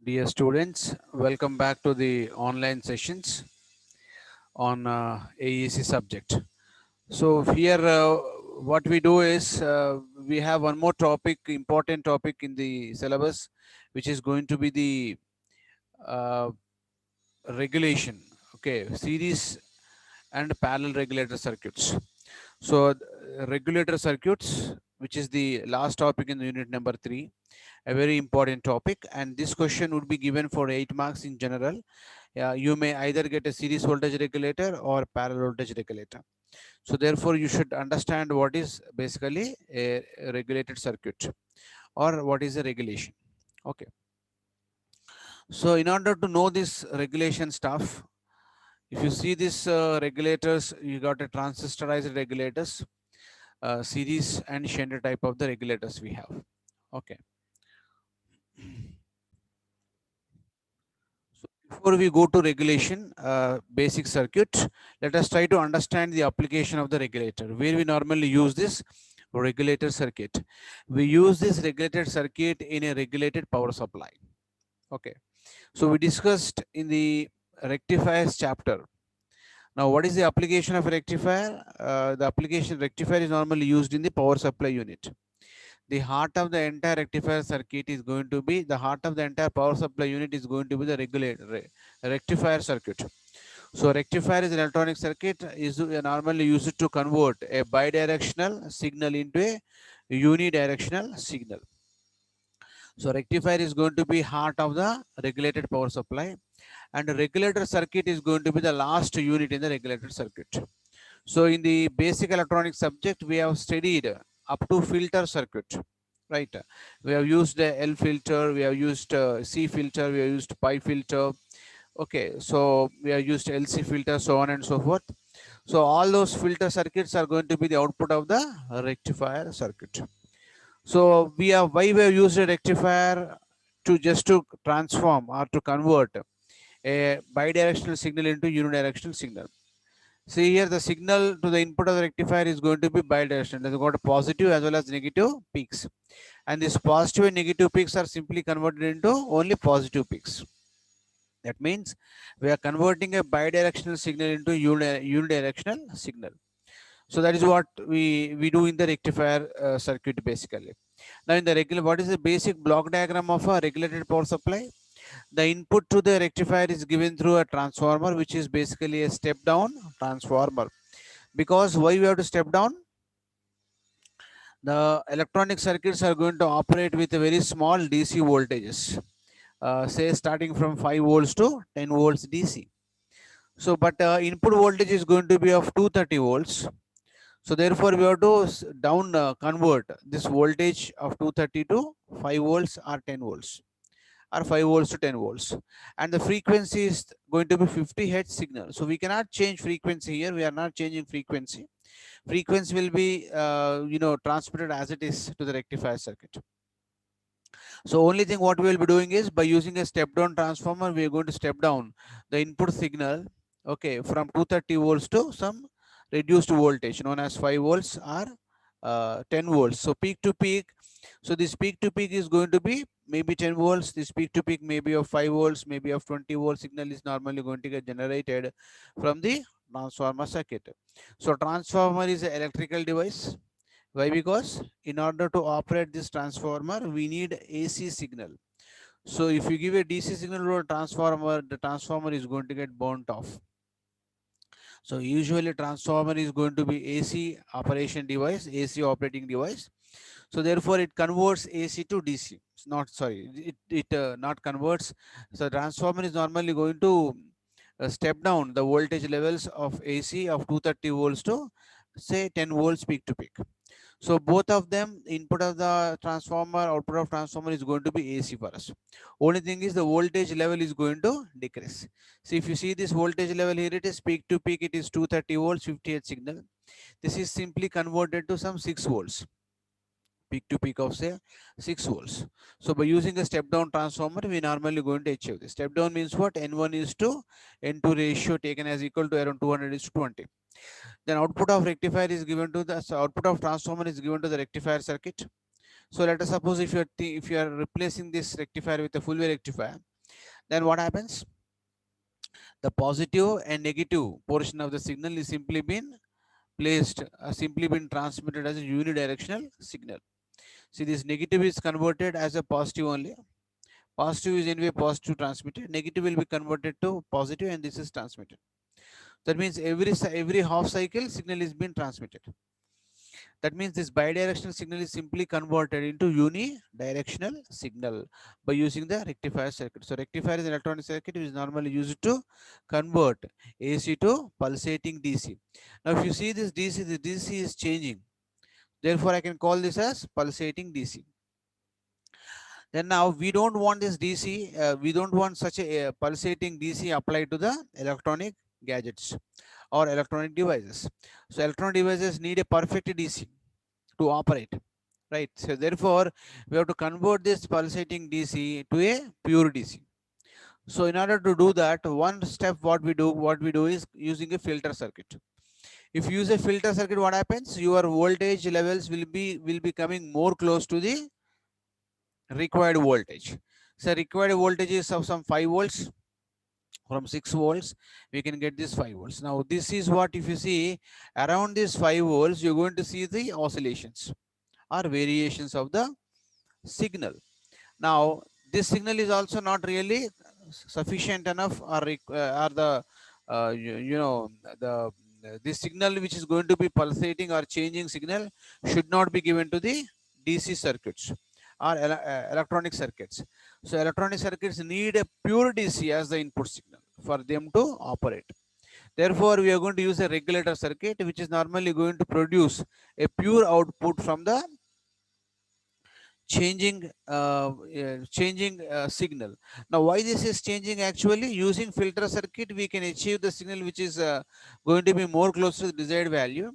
Dear students, welcome back to the online sessions on AEC subject. So here what we do is we have one more topic, important topic in the syllabus, which is going to be the uh, regulation, okay, series and parallel regulator circuits. So regulator circuits, which is the last topic in the unit number 3, a very important topic, and this question would be given for 8 marks in general. You may either get a series voltage regulator or parallel voltage regulator. So therefore you should understand what is basically a regulated circuit or what is a regulation. Okay. So in order to know this regulation stuff, if you see this regulators, you got a transistorized regulators, series and shunt type of the regulators we have. Okay. So before we go to regulation, basic circuit, let us try to understand the application of the regulator. Where we normally use this regulator circuit. We use this regulated circuit in a regulated power supply. Okay. So we discussed in the rectifiers chapter. Now, what is the application of a rectifier? The application rectifier is normally used in the power supply unit. The heart of the entire rectifier circuit is going to be, the heart of the entire power supply unit is going to be the rectifier circuit. So rectifier is an electronic circuit, is normally used to convert a bidirectional signal into a unidirectional signal. So rectifier is going to be heart of the regulated power supply, and the regulator circuit is going to be the last unit in the regulated circuit. So in the basic electronic subject, we have studied up to filter circuit, right? We have used L filter, we have used C filter, we have used pi filter. Okay, so we have used LC filter, so on and so forth. So all those filter circuits are going to be the output of the rectifier circuit. So we have, why we have used a rectifier to just to transform or to convert a bidirectional signal into unidirectional signal. See here, the signal to the input of the rectifier is going to be bidirectional. It has got a positive as well as negative peaks. And these positive and negative peaks are simply converted into only positive peaks. That means we are converting a bidirectional signal into unidirectional signal. So that is what we do in the rectifier circuit basically. Now in the regular, what is the basic block diagram of a regulated power supply? The input to the rectifier is given through a transformer, which is basically a step down transformer. Because why we have to step down? The electronic circuits are going to operate with a very small DC voltages, say starting from 5 volts to 10 volts DC. So, but input voltage is going to be of 230 volts. So therefore, we have to down convert this voltage of 230 to 5 volts or 10 volts, or 5 volts to 10 volts, and the frequency is going to be 50 hertz signal. So we cannot change frequency here. We are not changing frequency. Frequency will be transmitted as it is to the rectifier circuit. So only thing what we will be doing is, by using a step down transformer, we are going to step down the input signal, okay, from 230 volts to some reduced voltage known as 5 volts or 10 volts. So peak to peak. So this peak to peak is going to be maybe 10 volts. This peak to peak maybe of 5 volts, maybe of 20 volt signal is normally going to get generated from the transformer circuit. So transformer is an electrical device. Why? Because in order to operate this transformer, we need AC signal. So if you give a DC signal to a transformer, the transformer is going to get burnt off. So usually transformer is going to be AC operation device, AC operating device. So therefore it converts AC to DC. It's not, sorry, it not converts. So transformer is normally going to step down the voltage levels of AC of 230 volts to say 10 volts peak to peak. So both of them, input of the transformer, output of transformer is going to be AC for us. Only thing is the voltage level is going to decrease. So if you see this voltage level here, it is peak to peak, it is 230 volts, 58 signal. This is simply converted to some 6 volts. Peak to peak of say 6 volts. So by using a step down transformer, we normally going to achieve this. Step down means what? N1 is to N2 ratio taken as equal to around 200 is to 20. Then output of rectifier is given to the, so output of transformer is given to the rectifier circuit. So let us suppose if you are replacing this rectifier with a full wave rectifier, Then what happens? The positive and negative portion of the signal is simply been placed, simply been transmitted as a unidirectional signal. See, this negative is converted as a positive only. Positive is anyway positive transmitted. Negative will be converted to positive, and this is transmitted. That means every half cycle signal is being transmitted. That means this bidirectional signal is simply converted into unidirectional signal by using the rectifier circuit. So rectifier is an electronic circuit which is normally used to convert AC to pulsating DC. Now if you see this DC, the DC is changing. Therefore I can call this as pulsating DC. Then now we don't want this DC, we don't want such a pulsating DC applied to the electronic gadgets or electronic devices. So electronic devices need a perfect DC to operate, right? So therefore we have to convert this pulsating DC to a pure DC. So in order to do that, one step what we do is using a filter circuit. If you use a filter circuit, what happens? Your voltage levels will be coming more close to the required voltage. So required voltage is of some 5 volts. From 6 volts we can get this 5 volts. Now this is what, if you see around this 5 volts, you're going to see the oscillations or variations of the signal. Now this signal is also not really sufficient enough, or the you know, the this signal which is going to be pulsating or changing signal should not be given to the DC circuits or electronic circuits. So electronic circuits need a pure DC as the input signal for them to operate. Therefore we are going to use a regulator circuit which is normally going to produce a pure output from the changing signal. Now why this is changing? Actually using filter circuit we can achieve the signal which is going to be more close to the desired value.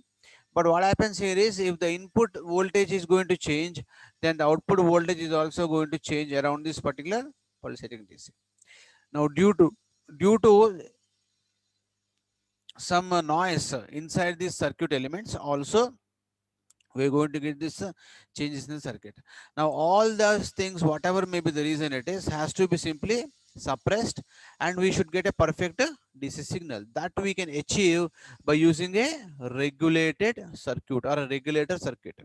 But what happens here is, if the input voltage is going to change, then the output voltage is also going to change around this particular pulsating DC. Now due to some noise inside these circuit elements also, we're going to get this changes in the circuit. Now all those things, whatever may be the reason it is, has to be simply suppressed, and we should get a perfect DC signal that we can achieve by using a regulated circuit or a regulator circuit.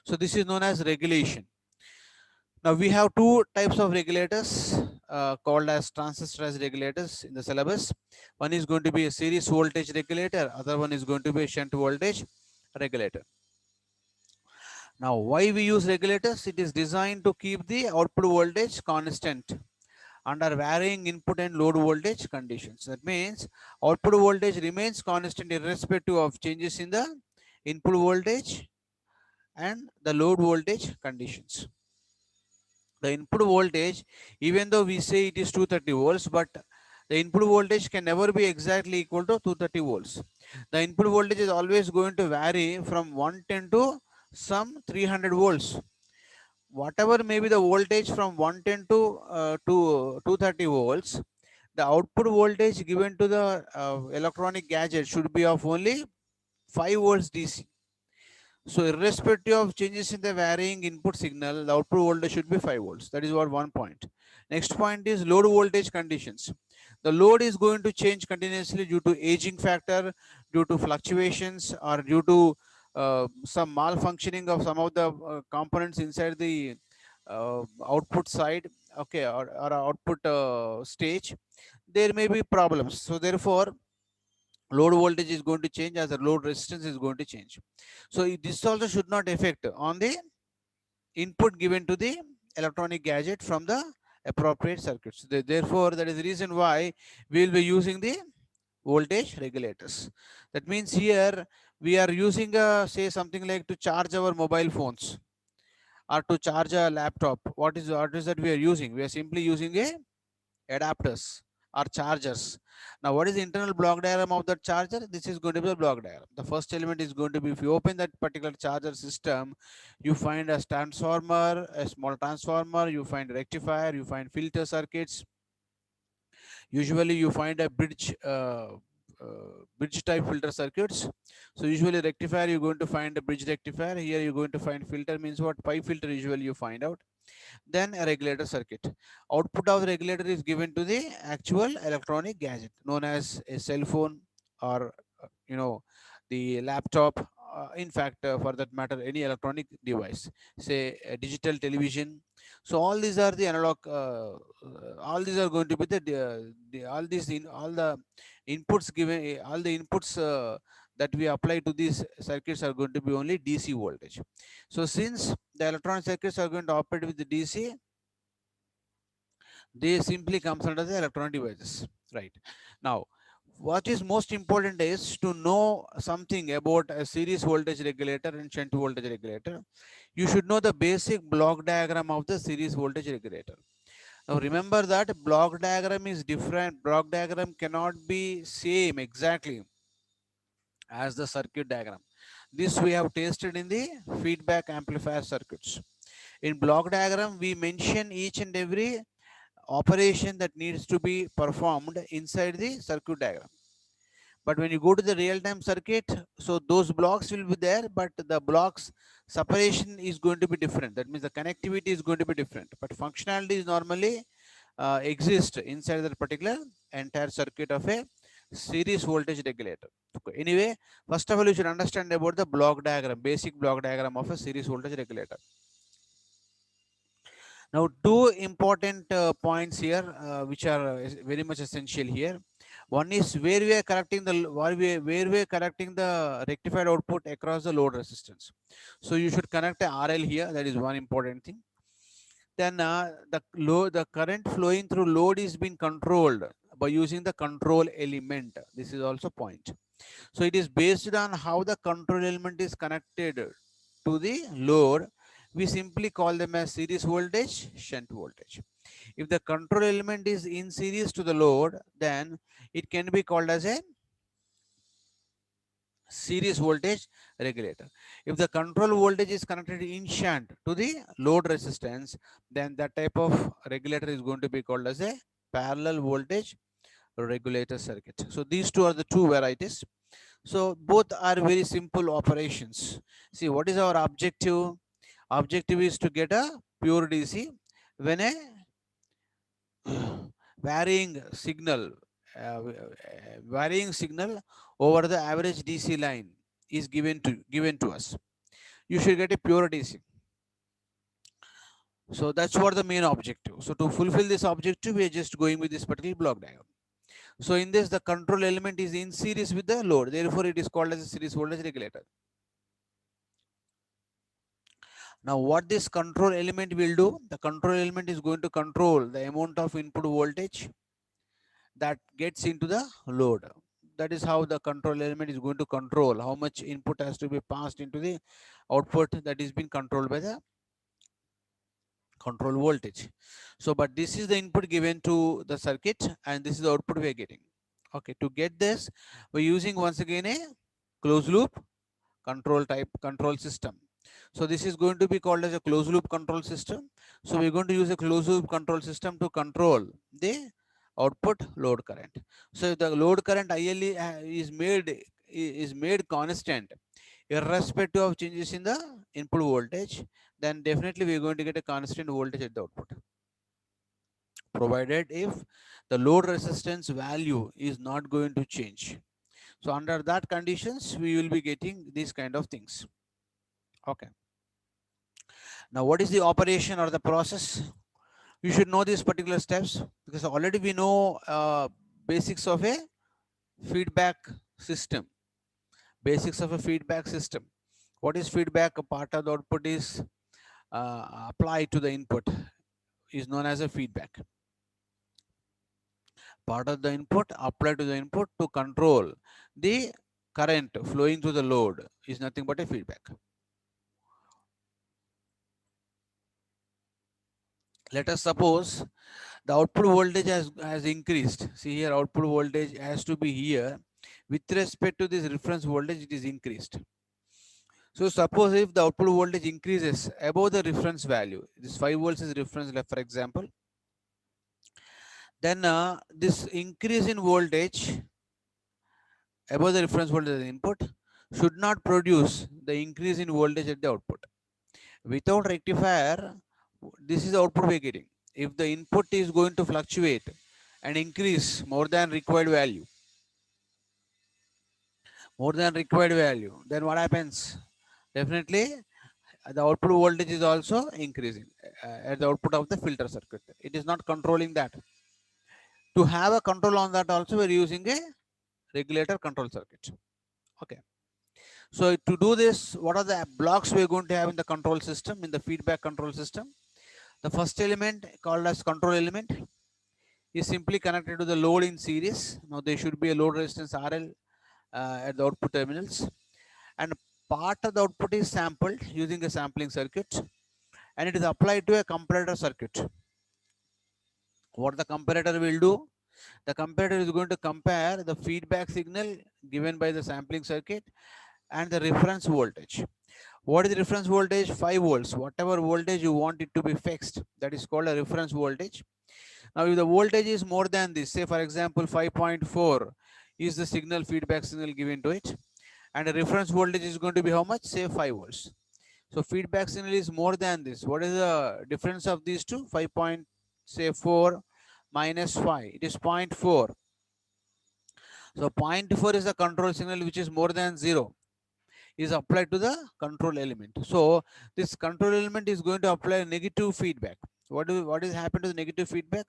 So this is known as regulation. Now we have two types of regulators called as transistorized regulators in the syllabus. One is going to be a series voltage regulator, other one is going to be a shunt voltage regulator. Now, why we use regulators? It is designed to keep the output voltage constant under varying input and load voltage conditions. That means output voltage remains constant irrespective of changes in the input voltage and the load voltage conditions. The input voltage, even though we say it is 230 volts, but the input voltage can never be exactly equal to 230 volts. The input voltage is always going to vary from 110 to some 300 volts. Whatever may be the voltage from 110 to 230 volts, the output voltage given to the electronic gadget should be of only 5 volts DC. So irrespective of changes in the varying input signal, the output voltage should be 5 volts. That is what one point. Next point is load voltage conditions. The load is going to change continuously due to aging factor, due to fluctuations, or due to some malfunctioning of some of the components inside the output side, okay, or output stage. There may be problems. So therefore, load voltage is going to change as the load resistance is going to change. So this also should not affect on the input given to the electronic gadget from the appropriate circuits. Therefore, that is the reason why we will be using the voltage regulators. That means here we are using say something like to charge our mobile phones or to charge a laptop. What is that we are using? We are simply using a adapters or chargers. Now, what is the internal block diagram of the charger? This is going to be the block diagram. The first element is going to be, if you open that particular charger system, you find a transformer, a small transformer, you find rectifier, you find filter circuits. Usually you find a bridge type filter circuits. So usually rectifier, you're going to find a bridge rectifier. Here you're going to find filter, means what? Pipe filter usually you find out. then a regulator circuit. Output of the regulator is given to the actual electronic gadget known as a cell phone or the laptop, in fact, for that matter, any electronic device, say a digital television. So all these are the analog, all these are going to be all the inputs given, all the inputs that we apply to these circuits are going to be only DC voltage. So since the electronic circuits are going to operate with the DC, they simply comes under the electronic devices, right? Now, what is most important is to know something about a series voltage regulator and shunt voltage regulator. You should know the basic block diagram of the series voltage regulator. Now remember that block diagram is different. Block diagram cannot be same exactly as the circuit diagram. This we have tested in the feedback amplifier circuits. In block diagram, we mention each and every operation that needs to be performed inside the circuit diagram. But when you go to the real-time circuit, so those blocks will be there, but the blocks separation is going to be different. That means the connectivity is going to be different, but functionality is normally exist inside that particular entire circuit of a series voltage regulator. Okay. Anyway, first of all, you should understand about the block diagram, basic block diagram of a series voltage regulator. Now, two important points here, which are very much essential here. One is where we are correcting the rectified output across the load resistance. So you should connect a RL here. That is one important thing. Then the current flowing through load is being controlled by using the control element. This is also point. So it is based on how the control element is connected to the load. We simply call them as series voltage, shunt voltage. If the control element is in series to the load, then it can be called as a series voltage regulator. If the control voltage is connected in shunt to the load resistance, then that type of regulator is going to be called as a parallel voltage regulator circuit. So these two are the two varieties. So both are very simple operations. See, what is our objective? Objective is to get a pure DC when a varying signal, varying signal over the average DC line is given to us. You should get a pure DC. So that's what the main objective. So to fulfill this objective, we are just going with this particular block diagram. So in this, the control element is in series with the load. Therefore, it is called as a series voltage regulator. Now, what this control element will do? The control element is going to control the amount of input voltage that gets into the load. That is how the control element is going to control how much input has to be passed into the output that is being controlled by the control voltage. So, but this is the input given to the circuit and this is the output we are getting. Okay, to get this, we're using once again a closed loop control system. So this is going to be called as a closed loop control system. So we're going to use a closed loop control system to control the output load current. So if the load current IL is made constant irrespective of changes in the input voltage, then definitely we're going to get a constant voltage at the output, provided if the load resistance value is not going to change. So under that conditions, we will be getting these kind of things. Okay. Now, what is the operation or the process? You should know these particular steps because already we know basics of a feedback system. Basics of a feedback system. What is feedback? A part of the output is applied to the input is known as a feedback. Part of the input applied to the input to control the current flowing through the load is nothing but a feedback. Let us suppose the output voltage has increased. See here, output voltage has to be here. With respect to this reference voltage, it is increased. So suppose if the output voltage increases above the reference value, this 5 volts is reference, for example, then this increase in voltage above the reference voltage input should not produce the increase in voltage at the output. Without rectifier, This is the output we are getting. If the input is going to fluctuate and increase more than required value, then what happens? Definitely, the output voltage is also increasing at the output of the filter circuit. It is not controlling that. To have a control on that also, we're using a regulator control circuit. Okay. So to do this, what are the blocks we're going to have in the control system, in the feedback control system? The first element called as control element is simply connected to the load in series. Now there should be a load resistance RL at the output terminals, and part of the output is sampled using a sampling circuit, and it is applied to a comparator circuit. What the comparator will do? The comparator is going to compare the feedback signal given by the sampling circuit and the reference voltage. What is the reference voltage? 5 volts. Whatever voltage you want it to be fixed, that is called a reference voltage. Now, if the voltage is more than this, say for example 5.4 is the signal, feedback signal given to it, and the reference voltage is going to be how much? Say 5 volts. So feedback signal is more than this. What is the difference of these two? 5.4 minus 5. It is 0.4. So 0.4 is the control signal which is more than 0, is applied to the control element. So this control element is going to apply negative feedback. What is happened to the negative feedback?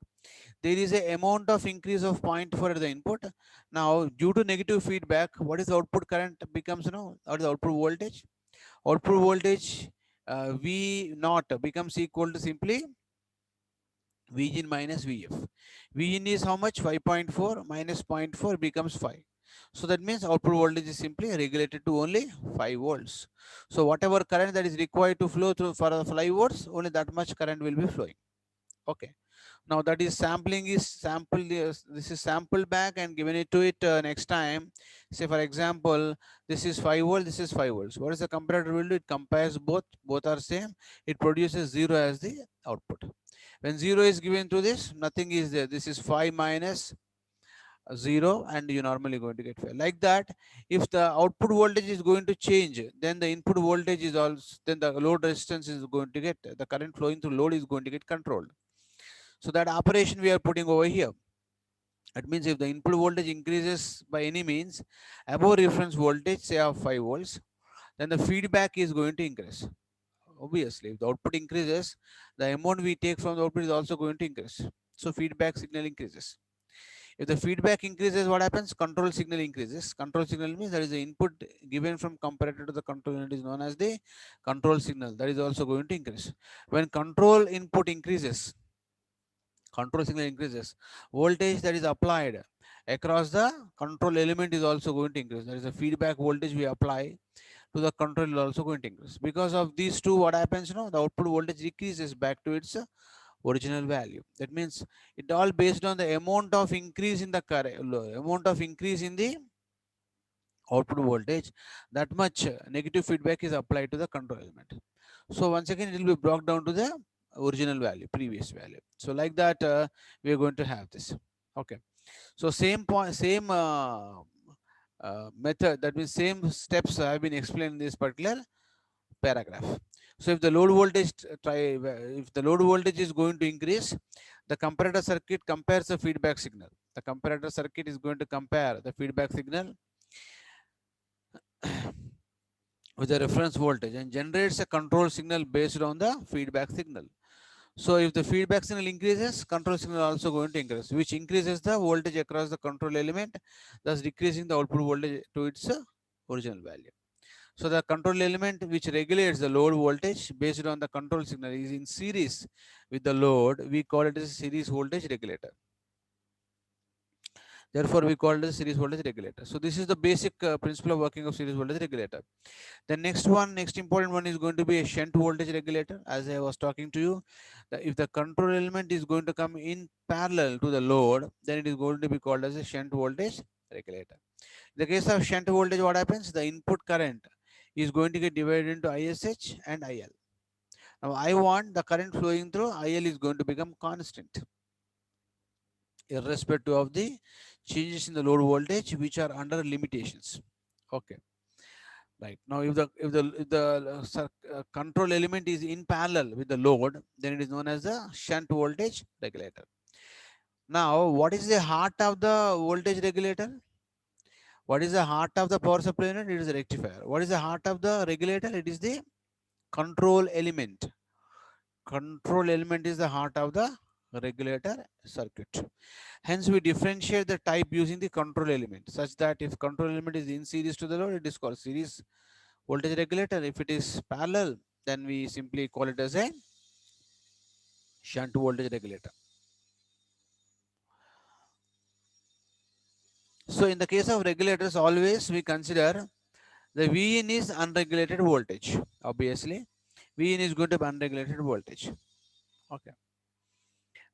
There is a amount of increase of 0.4 at the input. Now due to negative feedback, what is the output current becomes, or the output voltage? Output voltage V naught becomes equal to simply Vin minus Vf. Vin is how much? 5.4 minus 0.4 becomes 5. So that means output voltage is simply regulated to only 5 volts. So whatever current that is required to flow through for the 5 volts, only that much current will be flowing. Okay. Now that is sampling is sample. This is sampled back and given it to it next time. Say for example, this is 5 volt, this is 5 volts. What is the comparator will do? It compares both. Both are same. It produces 0 as the output. When 0 is given to this, nothing is there. This is 5 minus 0, and you normally going to get 5. Like that, if the output voltage is going to change, then the input voltage is also, then the load resistance is going to get, the current flowing through load is going to get controlled. So that operation we are putting over here. That means if the input voltage increases by any means above reference voltage, say of 5 volts, then the feedback is going to increase. Obviously, if the output increases, the amount we take from the output is also going to increase. So feedback signal increases. If the feedback increases, what happens? Control signal increases. Control signal means that is the input given from comparator to the control unit is known as the control signal. That is also going to increase. When control input increases, control signal increases, voltage that is applied across the control element is also going to increase. There is a feedback voltage we apply to the control is also going to increase. Because of these two, what happens? The output voltage decreases back to its original value. That means it all based on the amount of increase in the current, amount of increase in the output voltage, that much negative feedback is applied to the control element. So once again, it will be brought down to the original value, previous value. So like that, we are going to have this. Okay. So same point, same method, that means same steps have been explained in this particular paragraph. So if the load voltage if the load voltage is going to increase, the comparator circuit compares the feedback signal. The comparator circuit is going to compare the feedback signal with the reference voltage and generates a control signal based on the feedback signal. So if the feedback signal increases, control signal also going to increase, which increases the voltage across the control element, thus decreasing the output voltage to its original value. So the control element which regulates the load voltage based on the control signal is in series with the load. We call it as a series voltage regulator. Therefore, we call it as series voltage regulator. So this is the basic principle of working of series voltage regulator. The next important one is going to be a shunt voltage regulator. As I was talking to you, if the control element is going to come in parallel to the load, then it is going to be called as a shunt voltage regulator. In the case of shunt voltage, what happens? The input current is going to get divided into ISH and IL. Now, I want the current flowing through IL is going to become constant, irrespective of the changes in the load voltage, which are under limitations. Okay. Right. Now, if the control element is in parallel with the load, then it is known as the shunt voltage regulator. Now, what is the heart of the voltage regulator? What is the heart of the power supply unit? It is a rectifier. What is the heart of the regulator? It is the control element. Control element is the heart of the regulator circuit. Hence, we differentiate the type using the control element, such that if control element is in series to the load, it is called series voltage regulator. If it is parallel, then we simply call it as a shunt voltage regulator. So in the case of regulators, always we consider the Vin is unregulated voltage. Obviously, Vin is going to be unregulated voltage. Okay.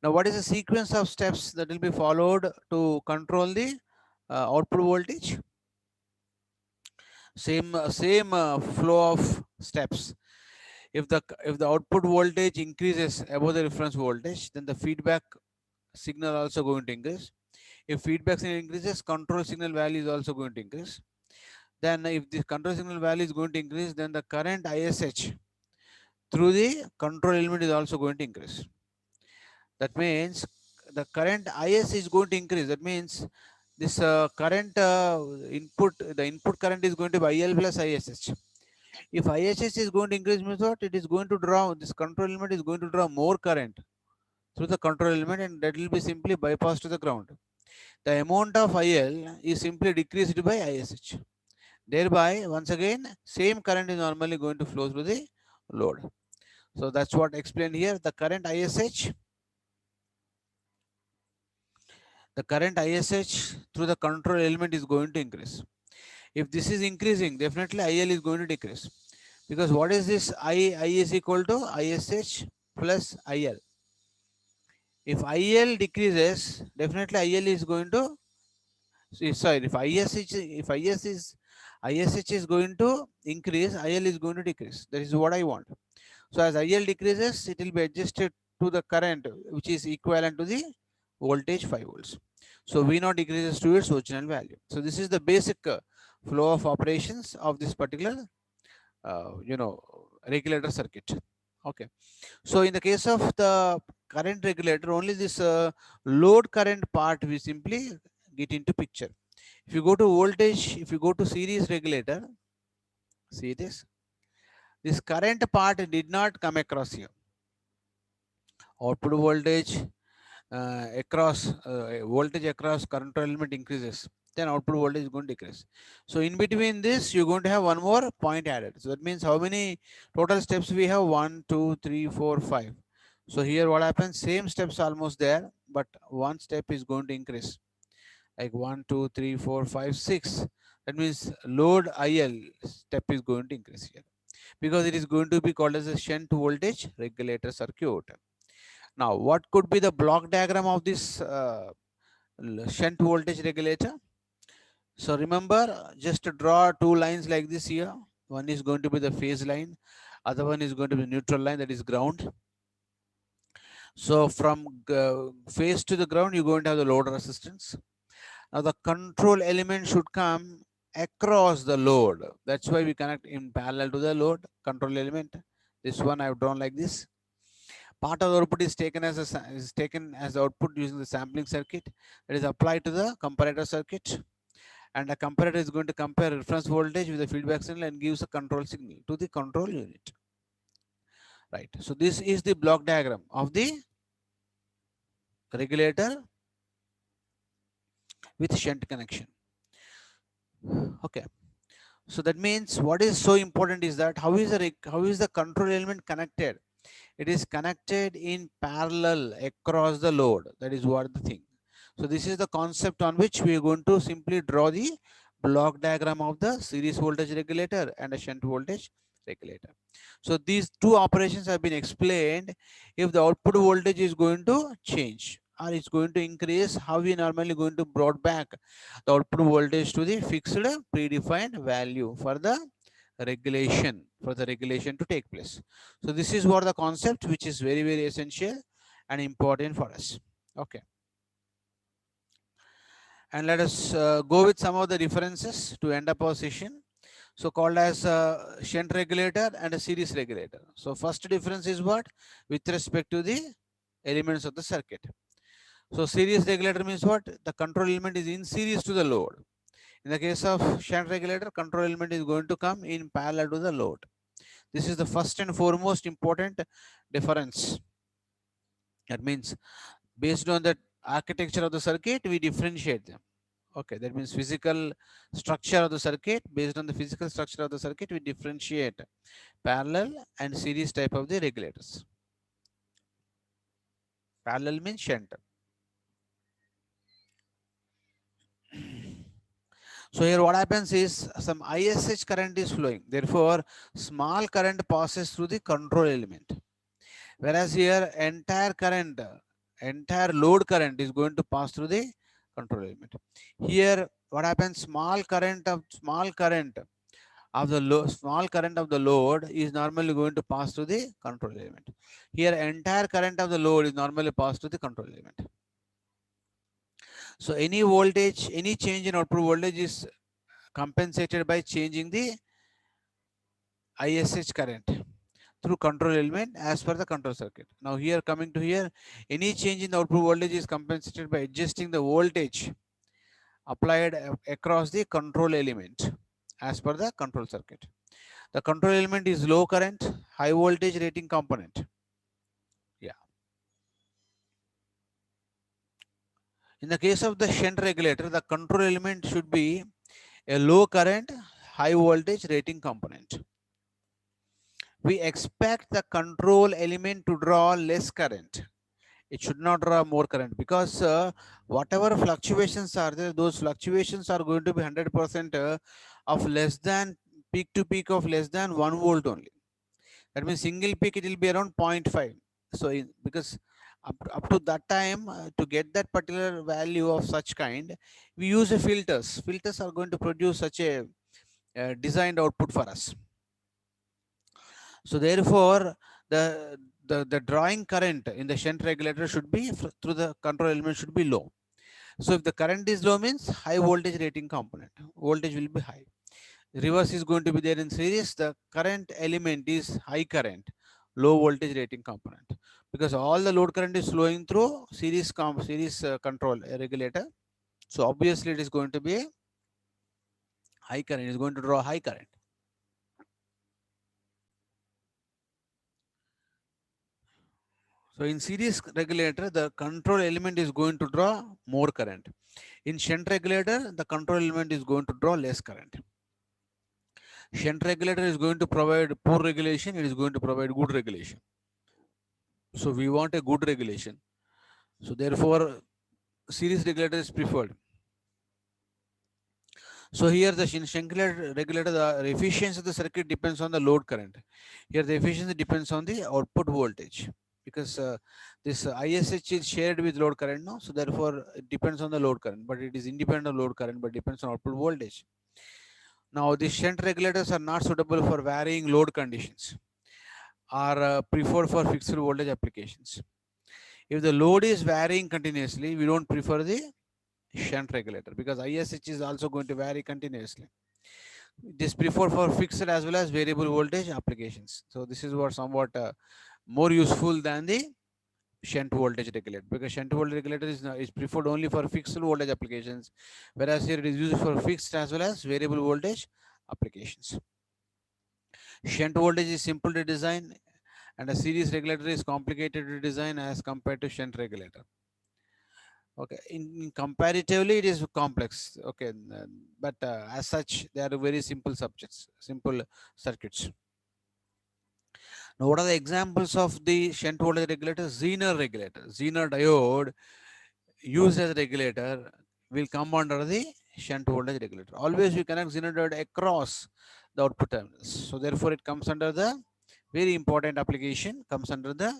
Now, what is the sequence of steps that will be followed to control the output voltage? Same flow of steps. If the output voltage increases above the reference voltage, then the feedback signal also going to increase. If feedback signal increases, control signal value is also going to increase. Then if the control signal value is going to increase, then the current ISH through the control element is also going to increase. That means the current IS is going to increase. That means this current the input current is going to be IL plus ISH. If ISH is going to increase, means what? It is going to draw, this control element is going to draw more current through the control element, and that will be simply bypassed to the ground. The amount of IL is simply decreased by ISH. Thereby, once again, same current is normally going to flow through the load. So that's what explained here. The current ISH through the control element is going to increase. If this is increasing, definitely IL is going to decrease. Because what is this? I is equal to ISH plus IL. If IL decreases, definitely IL is going to, sorry, if ISH is going to increase, IL is going to decrease. That is what I want. So as IL decreases, it will be adjusted to the current, which is equivalent to the voltage 5 volts. So V0 decreases to its original value. So this is the basic flow of operations of this particular, regulator circuit. Okay. So in the case of the current regulator, only this load current part we simply get into picture. If you go to voltage, if you go to series regulator, see this current part did not come across here. Output voltage voltage across control element increases, then output voltage is going to decrease. So in between this, you're going to have one more point added. So that means how many total steps we have? 1, 2, 3, 4, 5. So here what happens? Same steps almost there, but one step is going to increase. Like 1, 2, 3, 4, 5, 6. That means load IL step is going to increase here, because it is going to be called as a shunt voltage regulator circuit. Now, what could be the block diagram of this shunt voltage regulator? So remember, just to draw two lines like this here. One is going to be the phase line, other one is going to be neutral line, that is ground. So from phase to the ground, you're going to have the load resistance. Now the control element should come across the load. That's why we connect in parallel to the load control element. This one I've drawn like this. Part of the output is taken as output using the sampling circuit that is applied to the comparator circuit, and the comparator is going to compare reference voltage with the feedback signal and gives a control signal to the control unit. Right. So this is the block diagram of the regulator with shunt connection. Okay. So that means what is so important is that how is the control element connected? It is connected in parallel across the load. That is what the thing. So this is the concept on which we are going to simply draw the block diagram of the series voltage regulator and a shunt voltage regulator. So these two operations have been explained. If the output voltage is going to change or it's going to increase, how we normally going to brought back the output voltage to the fixed predefined value for the regulation to take place. So this is what the concept which is very, very essential and important for us. Okay. And let us go with some of the references to end up our session. So called as a shunt regulator and a series regulator. So first difference is what? With respect to the elements of the circuit. So series regulator means what? The control element is in series to the load. In the case of shunt regulator, control element is going to come in parallel to the load. This is the first and foremost important difference. That means based on the architecture of the circuit, we differentiate them. Okay, that means physical structure of the circuit. Based on the physical structure of the circuit, we differentiate parallel and series type of the regulators. Parallel means shunt. So here what happens is some ISH current is flowing. Therefore, small current passes through the control element. Whereas here entire load current is going to pass through the control element. Here what happens? Small current of the load is normally going to pass through the control element. Here entire current of the load is normally passed to the control element. So any voltage, any change in output voltage is compensated by changing the ISH current through control element as per the control circuit. Now here coming to here, any change in the output voltage is compensated by adjusting the voltage applied across the control element as per the control circuit. The control element is low current, high voltage rating component. Yeah. In the case of the shunt regulator, the control element should be a low current, high voltage rating component. We expect the control element to draw less current. It should not draw more current because whatever fluctuations are there, those fluctuations are going to be 100% of less than peak to peak of less than 1 volt only. That means single peak it will be around 0.5. So because up to that time to get that particular value of such kind, we use a filters. Filters are going to produce such a designed output for us. So therefore, the drawing current in the shunt regulator should be through the control element should be low. So if the current is low means high voltage rating component, voltage will be high. Reverse is going to be there in series. The current element is high current, low voltage rating component, because all the load current is flowing through series control regulator. So obviously it is going to be a high current. It is going to draw high current. So in series regulator, the control element is going to draw more current. In shunt regulator, the control element is going to draw less current. Shunt regulator is going to provide poor regulation. It is going to provide good regulation. So we want a good regulation. So therefore, series regulator is preferred. So here the shunt regulator, the efficiency of the circuit depends on the load current. Here the efficiency depends on the output voltage, because this ISH is shared with load current, no? So therefore it depends on the load current, but it is independent of load current, but depends on output voltage. Now the shunt regulators are not suitable for varying load conditions, are preferred for fixed voltage applications. If the load is varying continuously, we don't prefer the shunt regulator, because ISH is also going to vary continuously. It is preferred for fixed as well as variable voltage applications. So this is what somewhat more useful than the shunt voltage regulator, because shunt voltage regulator is preferred only for fixed voltage applications, whereas here it is used for fixed as well as variable voltage applications. Shunt voltage is simple to design, and a series regulator is complicated to design as compared to shunt regulator. Okay, in comparatively it is complex. Okay, but as such they are very simple subjects, simple circuits. Now what are the examples of the shunt voltage regulator? Zener regulator, Zener diode used as a regulator will come under the shunt voltage regulator. Always we connect Zener diode across the output terminals, so therefore it comes under the very important application, comes under the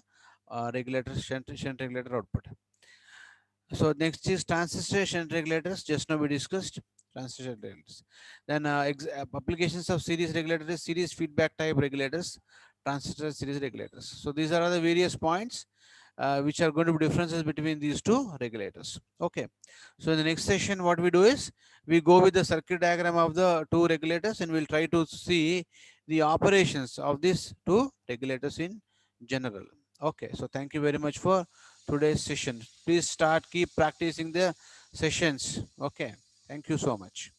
regulator, shunt regulator output. So next is transistor shunt regulators. Just now we discussed transistor regulators. Then applications of series regulators, series feedback type regulators, transistor series regulators. So these are the various points which are going to be differences between these two regulators. Okay. So in the next session, what we do is we go with the circuit diagram of the two regulators and we'll try to see the operations of these two regulators in general. Okay. So thank you very much for today's session. Please keep practicing the sessions. Okay. Thank you so much.